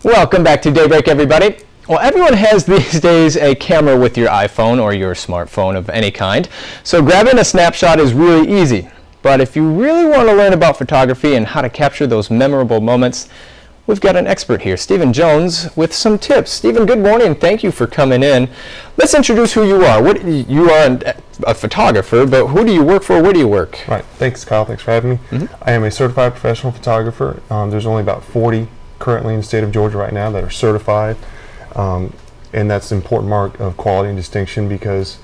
Welcome back to Daybreak, everybody. Well, everyone has these days a camera with your iPhone or your smartphone of any kind, so grabbing a snapshot is really easy. But if you really want to learn about photography and how to capture those memorable moments, we've got an expert here, Stephen Jones, with some tips. Stephen, good morning. Thank you for coming in. Let's introduce who you are. You are a photographer, but who do you work for? Where do you work? Right. Thanks, Kyle. Thanks for having me. I am a certified professional photographer. There's only about 40 currently in the state of Georgia right now that are certified, and that's an important mark of quality and distinction because,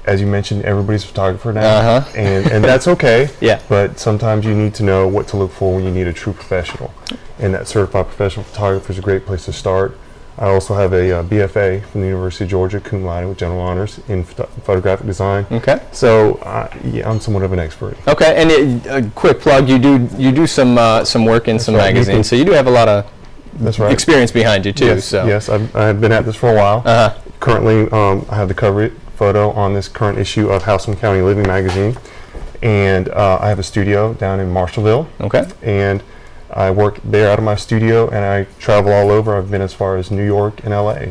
as you mentioned, everybody's a photographer now, and that's okay. Yeah. But sometimes you need to know what to look for when you need a true professional, and that certified professional photographer is a great place to start. I also have a BFA from the University of Georgia, cum laude with general honors in photographic design. Okay. So yeah, I'm somewhat of an expert. Okay, and a quick plug: you do some work in some magazines, so you do have a lot of experience behind you too. Yes, so yes, I've been at this for a while. Currently, I have the cover photo on this current issue of Houseland County Living magazine, and I have a studio down in Marshallville. Okay. And I work there out of my studio, and I travel all over. I've been as far as New York and LA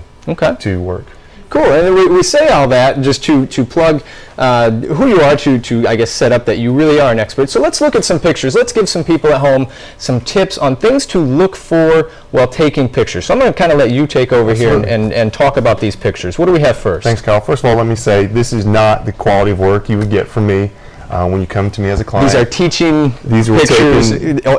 to work. Cool, and we say all that just to plug who you are, to I guess set up that you really are an expert. So let's look at some pictures. Let's give some people at home some tips on things to look for while taking pictures. So I'm going to kind of let you take over here and talk about these pictures. What do we have first? Thanks, Kyle. First of all, let me say this is not the quality of work you would get from me when you come to me as a client. These are teaching pictures,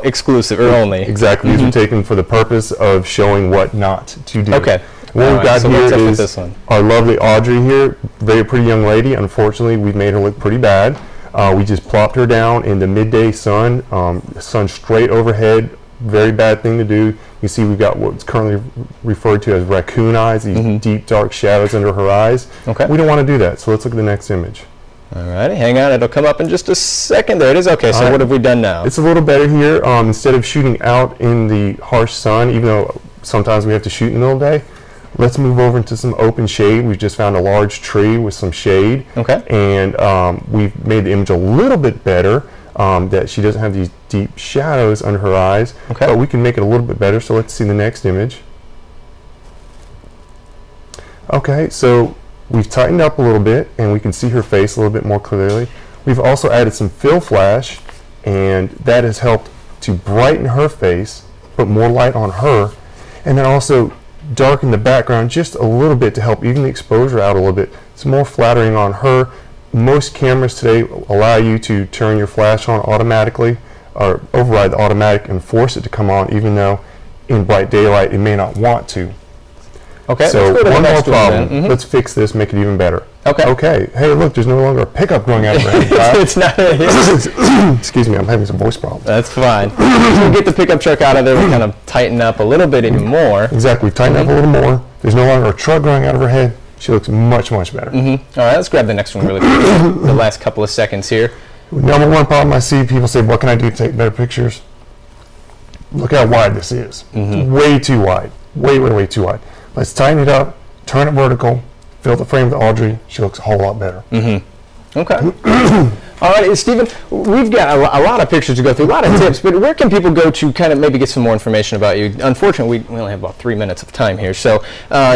exclusive or only. Exactly. These were taken for the purpose of showing what not to do. Okay. What we've got here is our lovely Audrey here, very pretty young lady. Unfortunately, we've made her look pretty bad. We just plopped her down in the midday sun, sun straight overhead. Very bad thing to do. You see we've got what's currently referred to as raccoon eyes, these deep dark shadows under her eyes. Okay. We don't want to do that, so let's look at the next image. All righty, hang on, it'll come up in just a second. There it is. Okay, so what have we done now? It's a little better here. Instead of shooting out in the harsh sun, even though sometimes we have to shoot in the middle of the day, let's move over into some open shade. We've just found a large tree with some shade. Okay. And we've made the image a little bit better, that she doesn't have these deep shadows under her eyes. Okay. But we can make it a little bit better, so let's see the next image. Okay, so we've tightened up a little bit, and we can see her face a little bit more clearly. We've also added some fill flash, and that has helped to brighten her face, put more light on her, and then also darken the background just a little bit to help even the exposure out a little bit. It's more flattering on her. Most cameras today allow you to turn your flash on automatically or override the automatic and force it to come on, even though in bright daylight it may not want to. Okay, so one more problem. Let's fix this, make it even better. Okay. Okay. Hey, look, there's no longer a pickup going out of her head. It's not. Excuse me, I'm having some voice problems. That's fine. We'll get the pickup truck out of there. We kind of tighten up a little bit even more. Exactly. We've tightened up a little more. There's no longer a truck growing out of her head. She looks much, much better. All right, let's grab the next one really quick. The last couple of seconds here. Number one problem I see, people say, what can I do to take better pictures? Look how wide this is. Way too wide. Way, way, way too wide. Let's tighten it up, turn it vertical, fill the frame with Audrey. She looks a whole lot better. Okay. All right, Stephen, we've got a lot of pictures to go through, a lot of tips, but where can people go to kind of maybe get some more information about you? Unfortunately, we only have about 3 minutes of time here. So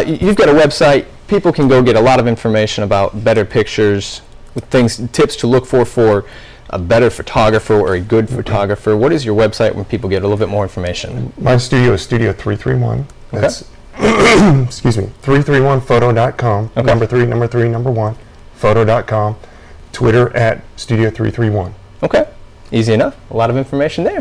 you've got a website. People can go get a lot of information about better pictures, tips to look for a better photographer or a good photographer. What is your website when people get a little bit more information? My studio is Studio 331. That's excuse me, 331photo.com. Okay. Number 3, photo.com. Twitter at Studio 331. Okay, easy enough. A lot of information there.